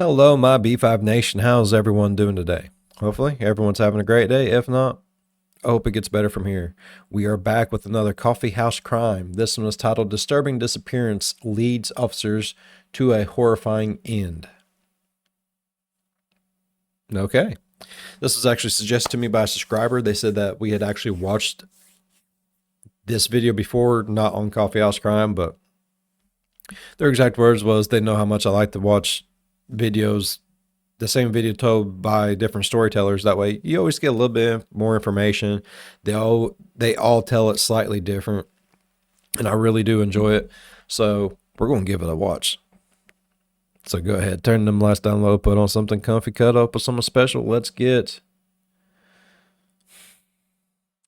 Hello, my B5 Nation. How's everyone doing today? Hopefully, everyone's having a great day. If not, I hope it gets better from here. We are back with another Coffeehouse Crime. This one is titled Disturbing Disappearance Leads Officers to a Horrifying End. Okay. This was actually suggested to me by a subscriber. They said that we had actually watched this video before, not on Coffeehouse Crime, but their exact words was they know how much I like to watch videos, the same video told by different storytellers. That way you always get a little bit more information. They all tell it slightly different, and I really do enjoy it. So we're going to give it a watch. So go ahead, turn them lights down low, put on something comfy, cut up with something special. Let's get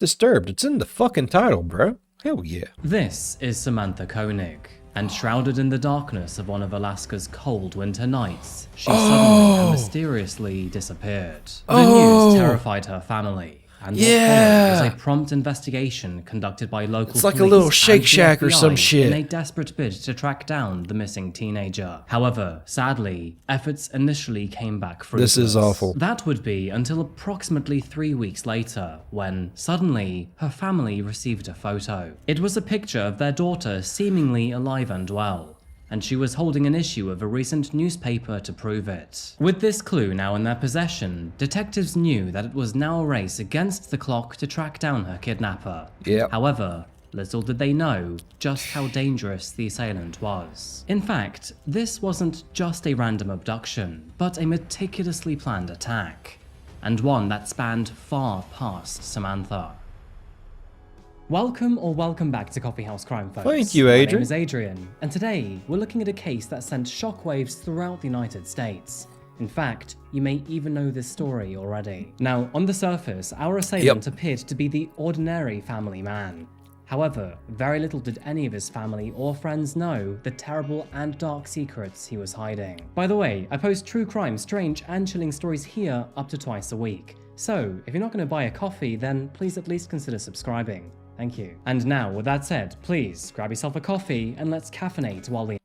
Disturbed. It's in the fucking title, bro. Hell yeah. This is Samantha Koenig, and shrouded in the darkness of one of Alaska's cold winter nights, she suddenly and mysteriously disappeared. The news terrified her family, and what followed was a prompt investigation conducted by local police. It's like a little Shake and Shack the or some FBI shit. in a desperate bid to track down the missing teenager. However, sadly, efforts initially came back fruitless. This is awful. That would be until approximately 3 weeks later, when, suddenly, her family received a photo. It was a picture of their daughter seemingly alive and well, and she was holding an issue of a recent newspaper to prove it. With this clue now in their possession, detectives knew that it was now a race against the clock to track down her kidnapper. Yep. However, little did they know just how dangerous the assailant was. In fact, this wasn't just a random abduction, but a meticulously planned attack, and one that spanned far past Samantha. Welcome back to Coffeehouse Crime, folks. Thank you, Adrian. My name is Adrian, and today we're looking at a case that sent shockwaves throughout the United States. In fact, you may even know this story already. Now, on the surface, our assailant appeared to be the ordinary family man. However, very little did any of his family or friends know the terrible and dark secrets he was hiding. By the way, I post true crime, strange and chilling stories here up to twice a week. So, if you're not going to buy a coffee, then please at least consider subscribing. Thank you. And now, with that said, please grab yourself a coffee and let's caffeinate while we...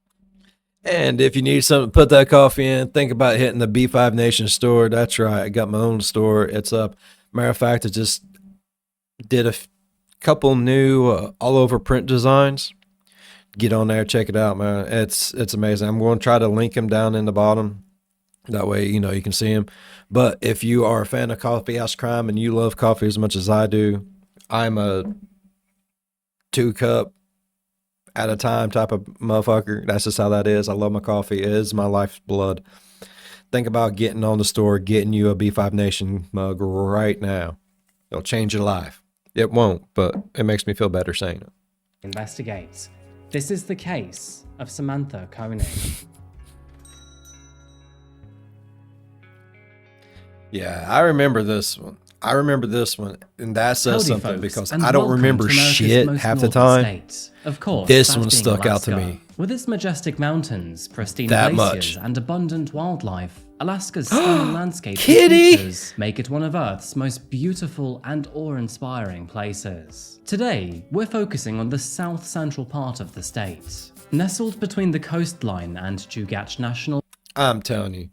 And if you need something to put that coffee in, think about hitting the B5 Nation store. That's right. I got my own store. It's up. Matter of fact, I just did a couple new all over print designs. Get on there, check it out, man. It's amazing. I'm going to try to link them down in the bottom. That way, you know, you can see them. But if you are a fan of Coffeehouse Crime and you love coffee as much as I do, I'm a 2-cup at a time type of motherfucker. That's just how that is. I love my coffee. It is my life's blood. Think about getting on the store, getting you a B5 Nation mug right now. It'll change your life. It won't, but it makes me feel better saying it. Investigate. This is the case of Samantha Koenig. Yeah, I remember this one. And that says Howdy, something folks, because and I don't welcome remember to America's shit most half the northern time. state. Of course, This that one being stuck out to Alaska. me. With its majestic mountains, pristine That glaciers, much. and abundant wildlife, Alaska's stunning landscapes and Kitty! features make it one of Earth's most beautiful and awe-inspiring places. Today, we're focusing on the south central part of the state. Nestled between the coastline and Chugach National I'm telling you,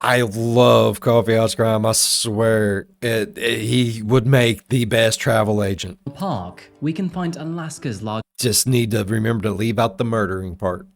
I love Coffeehouse Crime. I swear, he would make the best travel agent. Park, we can find Alaska's Just need to remember to leave out the murdering part.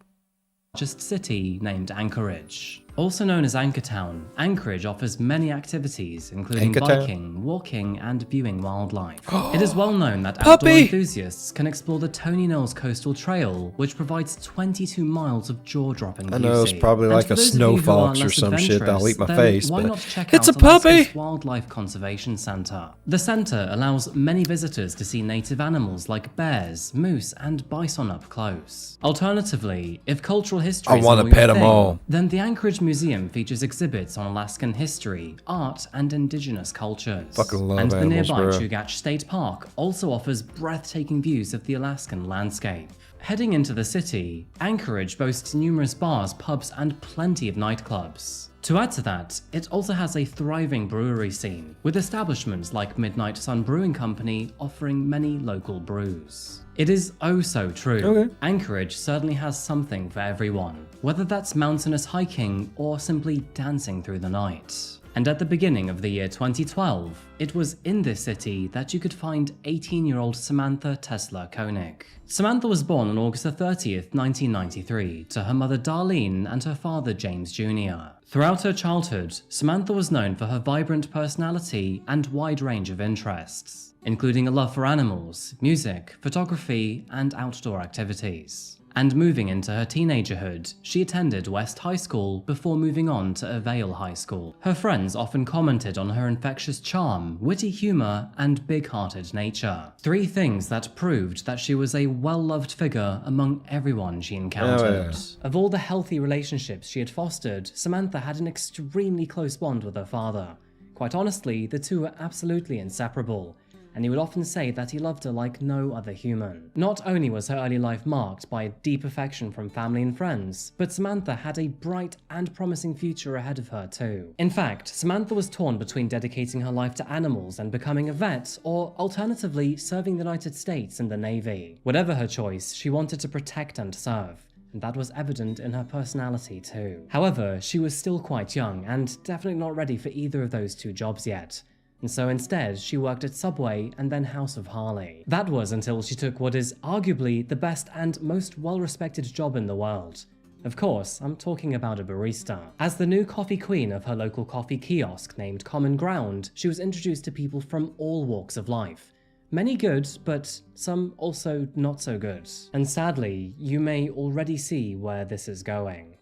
largest city named Anchorage. Also known as Anchortown, Anchorage offers many activities, including Anchortown? biking, walking, and viewing wildlife. It is well known that Puppy! outdoor enthusiasts can explore the Tony Knowles Coastal Trail, which provides 22 miles of jaw-dropping beauty. I know it's probably And like for a those of snow you who are fox or less some shit that'll eat my adventurous, face, then why but not check it's out a puppy! Alaska's Wildlife Conservation Center. The center allows many visitors to see native animals like bears, moose, and bison up close. Alternatively, if cultural history I is wanna more your pet 'em thing, all. then the Anchorage Museum features exhibits on Alaskan history, art, and indigenous cultures. Fucking love and the animals, nearby bro. Chugach State Park also offers breathtaking views of the Alaskan landscape. Heading into the city, Anchorage boasts numerous bars, pubs, and plenty of nightclubs. To add to that, it also has a thriving brewery scene, with establishments like Midnight Sun Brewing Company offering many local brews. It is oh so true. Okay. Anchorage certainly has something for everyone, whether that's mountainous hiking or simply dancing through the night. And at the beginning of the year 2012, it was in this city that you could find 18-year-old Samantha Tesla Koenig. Samantha was born on August 30th, 1993, to her mother Darlene and her father James Jr. Throughout her childhood, Samantha was known for her vibrant personality and wide range of interests, including a love for animals, music, photography, and outdoor activities. And moving into her teenagerhood, she attended West High School before moving on to Avail High School. Her friends often commented on her infectious charm, witty humor, and big-hearted nature. 3 things that proved that she was a well-loved figure among everyone she encountered. Of all the healthy relationships she had fostered, Samantha had an extremely close bond with her father. Quite honestly, the two were absolutely inseparable, and he would often say that he loved her like no other human. Not only was her early life marked by a deep affection from family and friends, but Samantha had a bright and promising future ahead of her too. In fact, Samantha was torn between dedicating her life to animals and becoming a vet, or alternatively, serving the United States in the Navy. Whatever her choice, she wanted to protect and serve, and that was evident in her personality too. However, she was still quite young and definitely not ready for either of those 2 jobs yet. And so instead, she worked at Subway and then House of Harley. That was until she took what is arguably the best and most well-respected job in the world. Of course, I'm talking about a barista. As the new coffee queen of her local coffee kiosk named Common Ground, she was introduced to people from all walks of life. Many good, but some also not so good. And sadly, you may already see where this is going.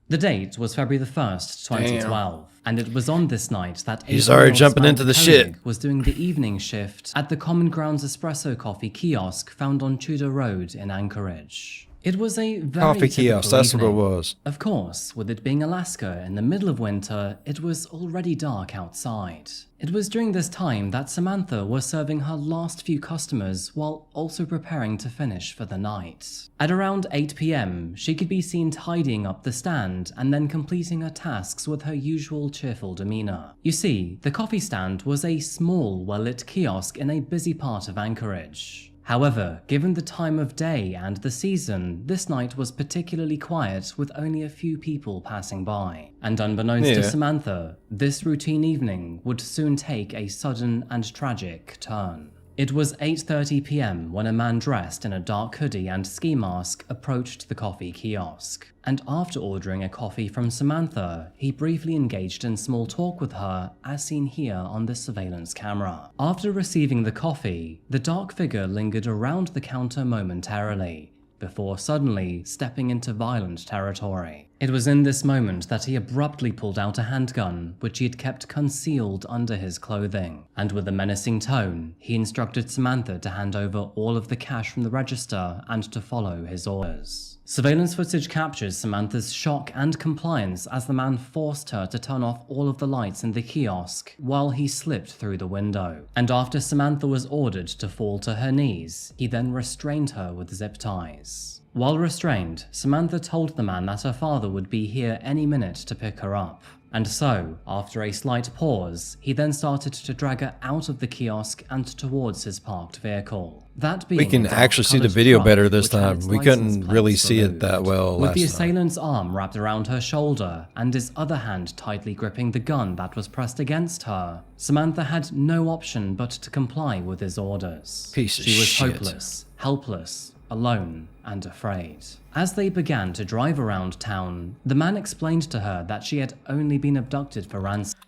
The date was February the 1st, 2012, and it was on this night that he's already jumping into the Koenig shit. was doing the evening shift at the Common Grounds espresso coffee kiosk found on Tudor Road in Anchorage. It was a very Coffee kiosk, that's what it was. Of course, with it being Alaska in the middle of winter, it was already dark outside. It was during this time that Samantha was serving her last few customers while also preparing to finish for the night. At around 8 p.m, she could be seen tidying up the stand and then completing her tasks with her usual cheerful demeanor. You see, the coffee stand was a small, well-lit kiosk in a busy part of Anchorage. However, given the time of day and the season, this night was particularly quiet with only a few people passing by. And unbeknownst to Samantha, this routine evening would soon take a sudden and tragic turn. It was 8:30 p.m. when a man dressed in a dark hoodie and ski mask approached the coffee kiosk. And after ordering a coffee from Samantha, he briefly engaged in small talk with her, as seen here on this surveillance camera. After receiving the coffee, the dark figure lingered around the counter momentarily, before suddenly stepping into violent territory. It was in this moment that he abruptly pulled out a handgun, which he had kept concealed under his clothing, and with a menacing tone, he instructed Samantha to hand over all of the cash from the register and to follow his orders. Surveillance footage captures Samantha's shock and compliance as the man forced her to turn off all of the lights in the kiosk while he slipped through the window. And after Samantha was ordered to fall to her knees, he then restrained her with zip ties. While restrained, Samantha told the man that her father would be here any minute to pick her up. And so, after a slight pause, he then started to drag her out of the kiosk and towards his parked vehicle. That being We can actually see the video better this time. We couldn't really see it that well with last the time. assailant's arm wrapped around her shoulder and his other hand tightly gripping the gun that was pressed against her, Samantha had no option but to comply with his orders. Piece of She was shit. hopeless, helpless, alone, and afraid. As they began to drive around town, the man explained to her that she had only been abducted for ransom.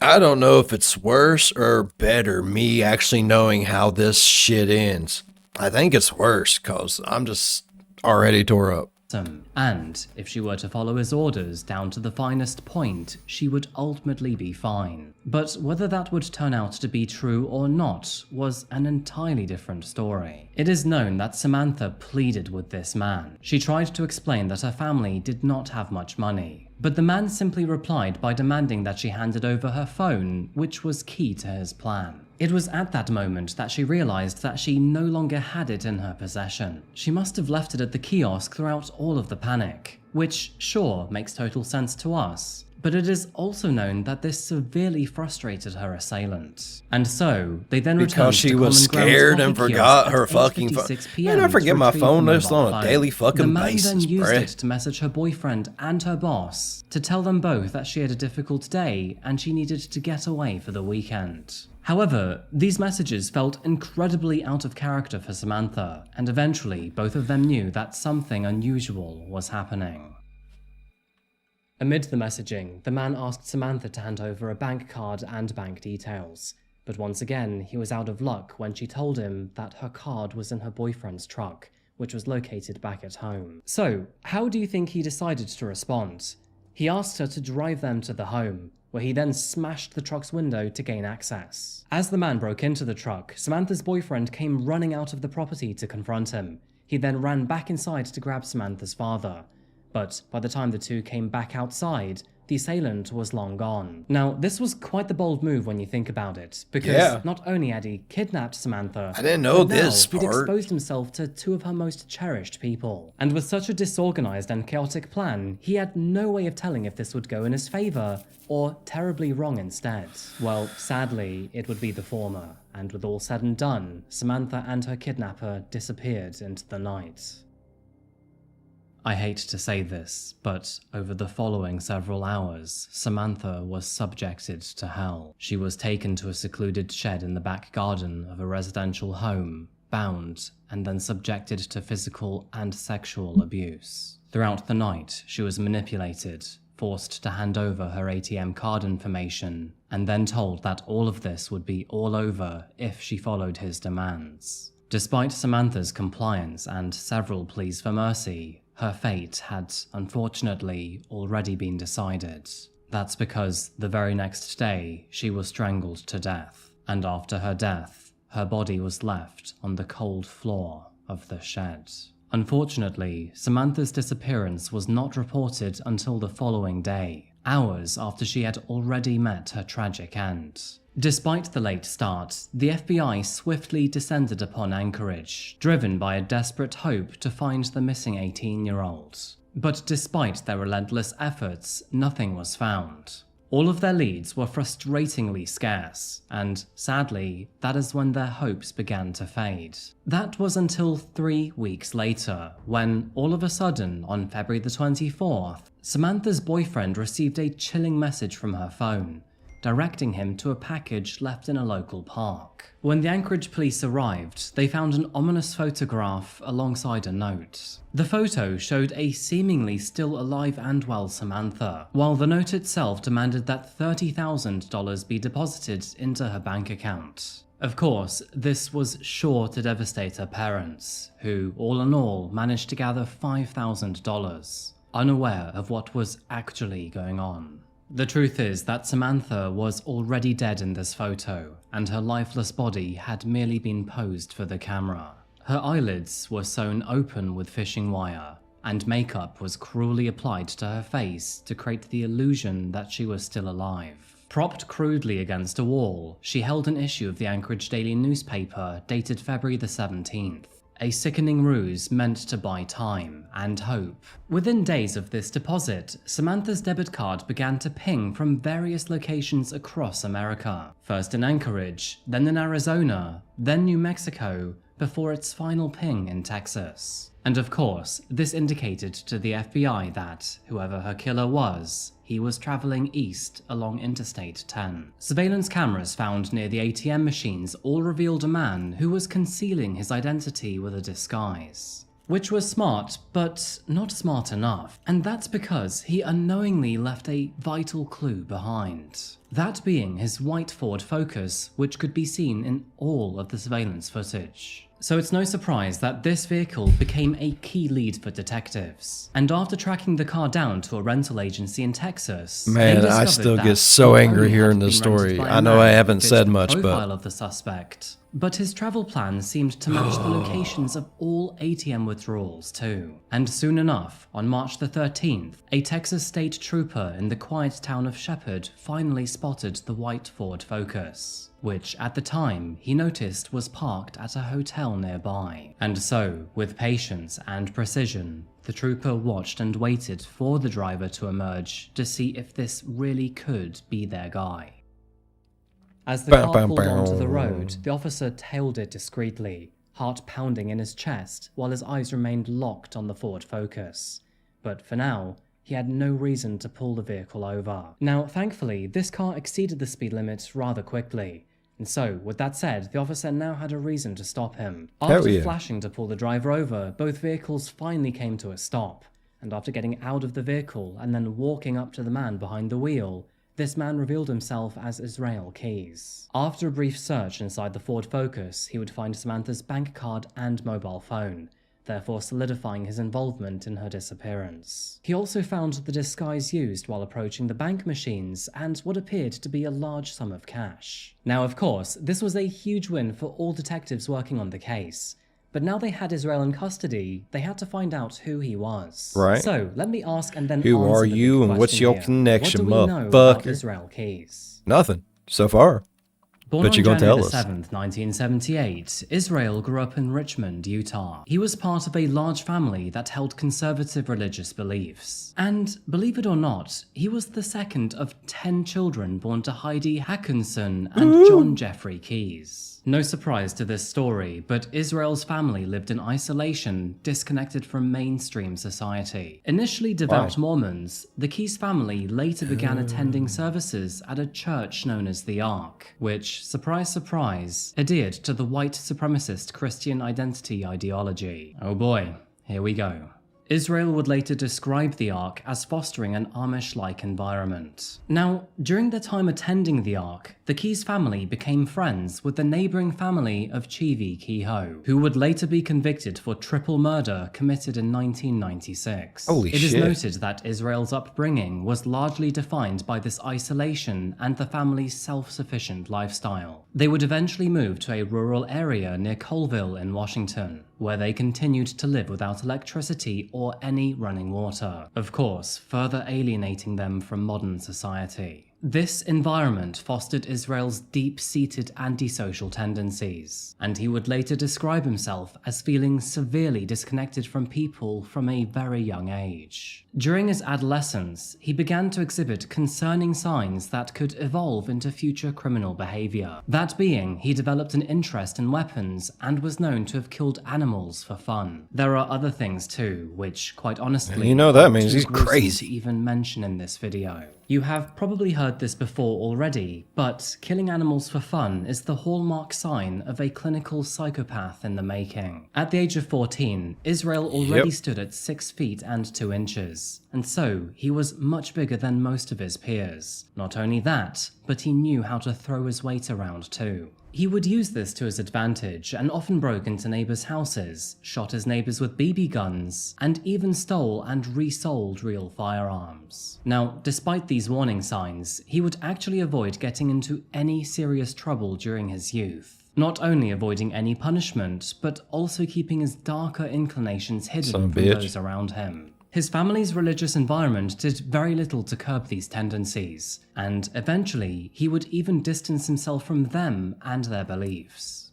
I don't know if it's worse or better, me actually knowing how this shit ends. I think it's worse, cause I'm just already tore up. And if she were to follow his orders down to the finest point, she would ultimately be fine. But whether that would turn out to be true or not was an entirely different story. It is known that Samantha pleaded with this man. She tried to explain that her family did not have much money, But the man simply replied by demanding that she handed over her phone, which was key to his plan. It was at that moment that she realized that she no longer had it in her possession. She must have left it at the kiosk throughout all of the panic, which sure makes total sense to us. But it is also known that this severely frustrated her assailant. And so, they then returned because she was scared and forgot her fucking phone. Man, I forget my phone list on a daily fucking basis, The man then used bruh. it to message her boyfriend and her boss to tell them both that she had a difficult day and she needed to get away for the weekend. However, these messages felt incredibly out of character for Samantha, and eventually both of them knew that something unusual was happening. Amid the messaging, the man asked Samantha to hand over a bank card and bank details, but once again he was out of luck when she told him that her card was in her boyfriend's truck, which was located back at home. So, how do you think he decided to respond? He asked her to drive them to the home, where he then smashed the truck's window to gain access. As the man broke into the truck, Samantha's boyfriend came running out of the property to confront him. He then ran back inside to grab Samantha's father. But by the time the two came back outside, the assailant was long gone. Now, this was quite the bold move when you think about it, because not only had he kidnapped Samantha, I didn't know but this now he'd part. exposed himself to two of her most cherished people. And with such a disorganized and chaotic plan, he had no way of telling if this would go in his favor or terribly wrong instead. Well, sadly, it would be the former, and with all said and done, Samantha and her kidnapper disappeared into the night. I hate to say this, but over the following several hours, Samantha was subjected to hell. She was taken to a secluded shed in the back garden of a residential home, bound, and then subjected to physical and sexual abuse. Throughout the night, she was manipulated, forced to hand over her ATM card information, and then told that all of this would be all over if she followed his demands. Despite Samantha's compliance and several pleas for mercy, her fate had, unfortunately, already been decided. That's because the very next day, she was strangled to death, and after her death, her body was left on the cold floor of the shed. Unfortunately, Samantha's disappearance was not reported until the following day, hours after she had already met her tragic end. Despite the late start, the FBI swiftly descended upon Anchorage, driven by a desperate hope to find the missing 18-year-old. But despite their relentless efforts, nothing was found. All of their leads were frustratingly scarce, and sadly, that is when their hopes began to fade. That was until 3 weeks later, when, all of a sudden, on February the 24th, Samantha's boyfriend received a chilling message from her phone, directing him to a package left in a local park. When the Anchorage police arrived, they found an ominous photograph alongside a note. The photo showed a seemingly still alive and well Samantha, while the note itself demanded that $30,000 be deposited into her bank account. Of course, this was sure to devastate her parents, who, all in all, managed to gather $5,000, unaware of what was actually going on. The truth is that Samantha was already dead in this photo, and her lifeless body had merely been posed for the camera. Her eyelids were sewn open with fishing wire, and makeup was cruelly applied to her face to create the illusion that she was still alive. Propped crudely against a wall, she held an issue of the Anchorage Daily newspaper dated February the 17th. A sickening ruse meant to buy time and hope. Within days of this deposit, Samantha's debit card began to ping from various locations across America. First in Anchorage, then in Arizona, then New Mexico, before its final ping in Texas. And of course, this indicated to the FBI that, whoever her killer was, he was traveling east along Interstate 10. Surveillance cameras found near the ATM machines all revealed a man who was concealing his identity with a disguise. Which was smart, but not smart enough. And that's because he unknowingly left a vital clue behind. That being his white Ford Focus, which could be seen in all of the surveillance footage. So it's no surprise that this vehicle became a key lead for detectives. And after tracking the car down to a rental agency in Texas, man, I still get so angry hearing this story. I know I haven't said much, but of the suspect. But his travel plan seemed to match the locations of all ATM withdrawals too. And soon enough, on March the 13th, a Texas state trooper in the quiet town of Shepherd finally spotted the white Ford Focus, which at the time he noticed was parked at a hotel nearby. And so, with patience and precision, the trooper watched and waited for the driver to emerge to see if this really could be their guy. As the car pulled onto the road, the officer tailed it discreetly, heart pounding in his chest while his eyes remained locked on the Ford Focus. But for now, he had no reason to pull the vehicle over. Now, thankfully, this car exceeded the speed limit rather quickly. And so, with that said, the officer now had a reason to stop him. After flashing to pull the driver over, both vehicles finally came to a stop. And after getting out of the vehicle and then walking up to the man behind the wheel, this man revealed himself as Israel Keyes. After a brief search inside the Ford Focus, he would find Samantha's bank card and mobile phone, therefore solidifying his involvement in her disappearance. He also found the disguise used while approaching the bank machines and what appeared to be a large sum of cash. Now, of course, this was a huge win for all detectives working on the case. But now they had Israel in custody, they had to find out who he was. Right. So, let me ask and then Who answer are the you big and what's your question here. connection, What do we know about motherfucker? Israel Keyes? Nothing so far. Born But on you're gonna January tell us. 7th, 1978, Israel grew up in Richmond, Utah. He was part of a large family that held conservative religious beliefs. And believe it or not, he was the second of 10 children born to Heidi Hackinson and John Jeffrey Keyes. No surprise to this story, but Israel's family lived in isolation, disconnected from mainstream society. Initially devout Mormons, the Keyes family later began attending services at a church known as the Ark, which, surprise surprise, adhered to the white supremacist Christian identity ideology. Oh boy, here we go. Israel would later describe the Ark as fostering an Amish-like environment. Now, during their time attending the Ark, the Keyes family became friends with the neighbouring family of Chivi Kehoe, who would later be convicted for triple murder committed in 1996. Holy It is shit. noted that Israel's upbringing was largely defined by this isolation and the family's self-sufficient lifestyle. They would eventually move to a rural area near Colville in Washington, where they continued to live without electricity or any running water, of course, further alienating them from modern society. This environment fostered Israel's deep-seated antisocial tendencies, and he would later describe himself as feeling severely disconnected from people from a very young age. During his adolescence, he began to exhibit concerning signs that could evolve into future criminal behavior. That being, he developed an interest in weapons and was known to have killed animals for fun. There are other things too, which, quite honestly, You know that are means too he's gruesome crazy. to even mention in this video. You have probably heard this before already, but killing animals for fun is the hallmark sign of a clinical psychopath in the making. At the age of 14, Israel already stood at 6 feet and 2 inches, and so he was much bigger than most of his peers. Not only that, but he knew how to throw his weight around too. He would use this to his advantage and often broke into neighbors' houses, shot his neighbors with BB guns, and even stole and resold real firearms. Now, despite these warning signs, he would actually avoid getting into any serious trouble during his youth. Not only avoiding any punishment, but also keeping his darker inclinations hidden Son of a from bitch. those around him. His family's religious environment did very little to curb these tendencies, and eventually he would even distance himself from them and their beliefs.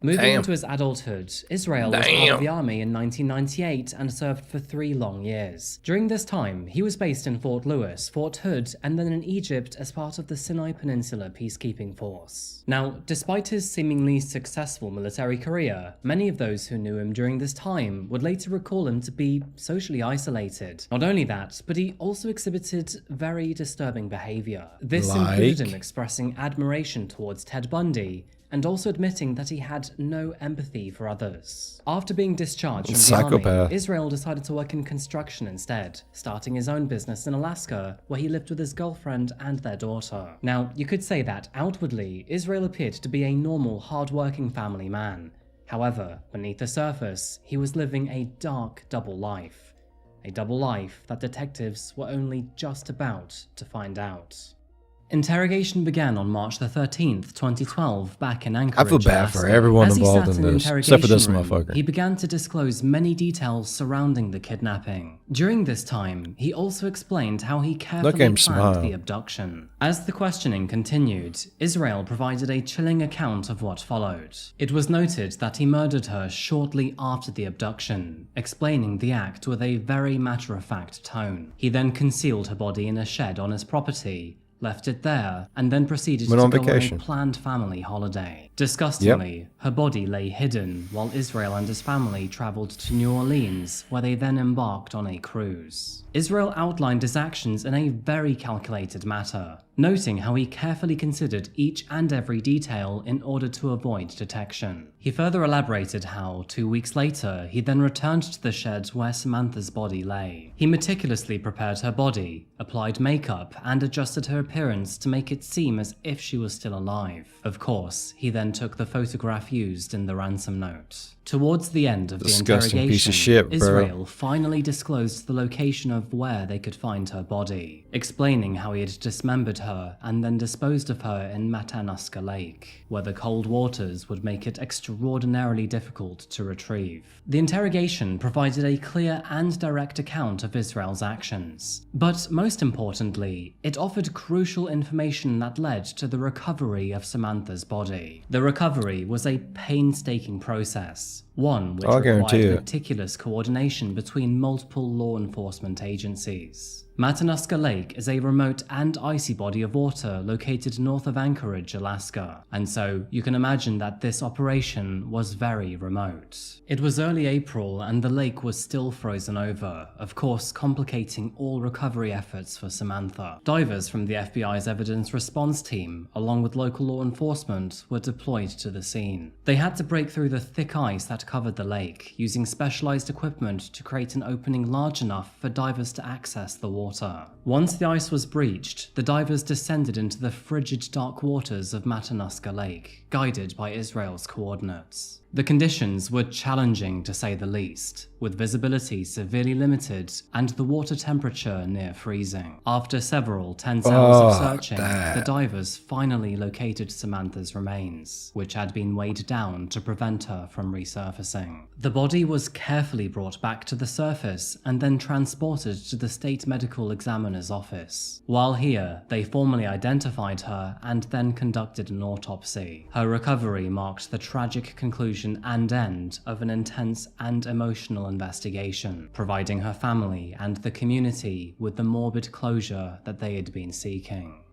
Moving into his adulthood, Israel was part of the army in 1998 and served for 3 long years. During this time, he was based in Fort Lewis, Fort Hood, and then in Egypt as part of the Sinai Peninsula Peacekeeping Force. Now, despite his seemingly successful military career, many of those who knew him during this time would later recall him to be socially isolated. Not only that, but he also exhibited very disturbing behavior. This included him expressing admiration towards Ted Bundy, and also admitting that he had no empathy for others. After being discharged from the army, Israel decided to work in construction instead, starting his own business in Alaska, where he lived with his girlfriend and their daughter. Now, you could say that outwardly, Israel appeared to be a normal, hard-working family man. However, beneath the surface, he was living a dark double life. A double life that detectives were only just about to find out. Interrogation began on March the 13th, 2012, back in Anchorage, I feel bad Alaska. for everyone As he involved sat in in this, except for this interrogation room, motherfucker. He began to disclose many details surrounding the kidnapping. During this time, he also explained how he carefully him planned smile. the abduction. As the questioning continued, Israel provided a chilling account of what followed. It was noted that he murdered her shortly after the abduction, explaining the act with a very matter-of-fact tone. He then concealed her body in a shed on his property, left it there, and then proceeded to go on a planned family holiday. Disgustingly, her body lay hidden while Israel and his family traveled to New Orleans, where they then embarked on a cruise. Israel outlined his actions in a very calculated manner, noting how he carefully considered each and every detail in order to avoid detection. He further elaborated how, 2 weeks later, he then returned to the shed where Samantha's body lay. He meticulously prepared her body, applied makeup, and adjusted her appearance to make it seem as if she was still alive. Of course, he then took the photograph used in the ransom note. Towards the end of the interrogation, piece of shit, bro. Israel finally disclosed the location of where they could find her body, explaining how he had dismembered her and then disposed of her in Matanuska Lake, where the cold waters would make it extraordinarily difficult to retrieve. The interrogation provided a clear and direct account of Israel's actions, but most importantly, it offered crucial information that led to the recovery of Samantha's body. The recovery was a painstaking process, one which required meticulous coordination between multiple law enforcement agencies. Matanuska Lake is a remote and icy body of water located north of Anchorage, Alaska, and so you can imagine that this operation was very remote. It was early April and the lake was still frozen over, of course complicating all recovery efforts for Samantha. Divers from the FBI's evidence response team, along with local law enforcement, were deployed to the scene. They had to break through the thick ice that covered the lake, using specialized equipment to create an opening large enough for divers to access the water. Once the ice was breached, the divers descended into the frigid dark waters of Matanuska Lake, guided by Israel's coordinates. The conditions were challenging to say the least, with visibility severely limited and the water temperature near freezing. After several tense hours of searching, the divers finally located Samantha's remains, which had been weighed down to prevent her from resurfacing. The body was carefully brought back to the surface and then transported to the state medical examiner's office. While here, they formally identified her and then conducted an autopsy. Her recovery marked the tragic conclusion and end of an intense and emotional investigation, providing her family and the community with the morbid closure that they had been seeking.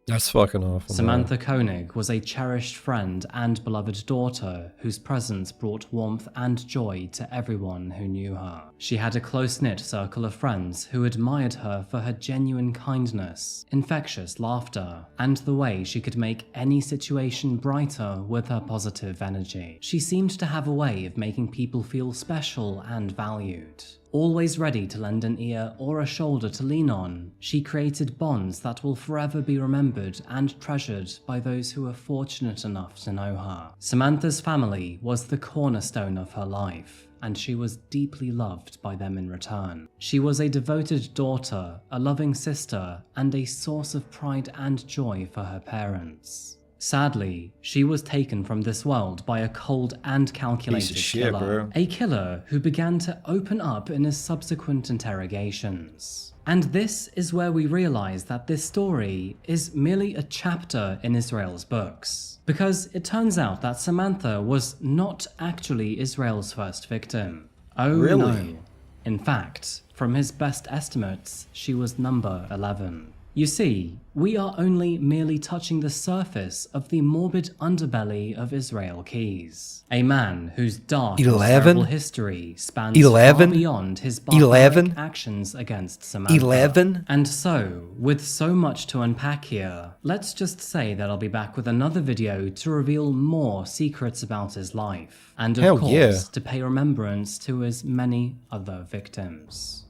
That's fucking awful. Samantha Koenig was a cherished friend and beloved daughter whose presence brought warmth and joy to everyone who knew her. She had a close-knit circle of friends who admired her for her genuine kindness, infectious laughter, and the way she could make any situation brighter with her positive energy. She seemed to have a way of making people feel special and valued. Always ready to lend an ear or a shoulder to lean on, she created bonds that will forever be remembered and treasured by those who were fortunate enough to know her. Samantha's family was the cornerstone of her life, and she was deeply loved by them in return. She was a devoted daughter, a loving sister, and a source of pride and joy for her parents. Sadly, she was taken from this world by a cold and calculated killer. A killer who began to open up in his subsequent interrogations. And this is where we realize that this story is merely a chapter in Israel's books. Because it turns out that Samantha was not actually Israel's first victim. Oh really? No. In fact, from his best estimates, she was number 11. You see, we are only merely touching the surface of the morbid underbelly of Israel Keyes. A man whose dark and terrible history spans far beyond his barbaric actions against Samantha. And so, with so much to unpack here, let's just say that I'll be back with another video to reveal more secrets about his life. And of course, to pay remembrance to his many other victims.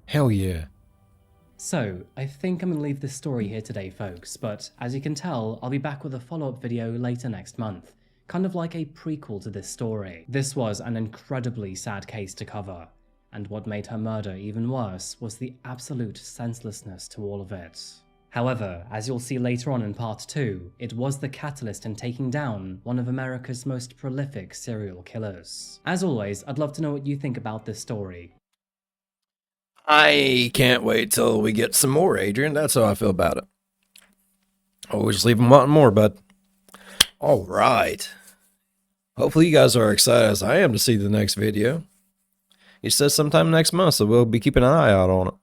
Hell yeah. So, I think I'm going to leave this story here today, folks, but as you can tell, I'll be back with a follow-up video later next month, kind of like a prequel to this story. This was an incredibly sad case to cover, and what made her murder even worse was the absolute senselessness to all of it. However, as you'll see later on in part 2, it was the catalyst in taking down one of America's most prolific serial killers. As always, I'd love to know what you think about this story. I can't wait till we get some more, Adrian. That's how I feel about it. Always leave them wanting more, bud. All right. Hopefully you guys are excited as I am to see the next video. He says sometime next month, so we'll be keeping an eye out on it.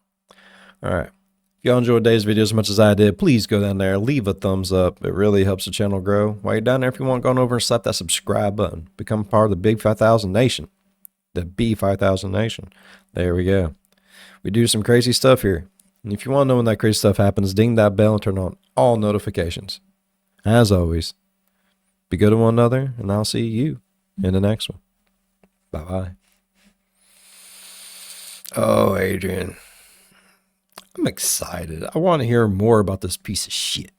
All right. If y'all enjoyed today's video as much as I did, please go down there, leave a thumbs up. It really helps the channel grow. While you're down there, if you want, go on over and slap that subscribe button. Become part of the Big 5000 Nation. The B5000 Nation. There we go. We do some crazy stuff here. And if you want to know when that crazy stuff happens, ding that bell and turn on all notifications. As always, be good to one another, and I'll see you in the next one. Bye-bye. Oh, Adrian. I'm excited. I want to hear more about this piece of shit.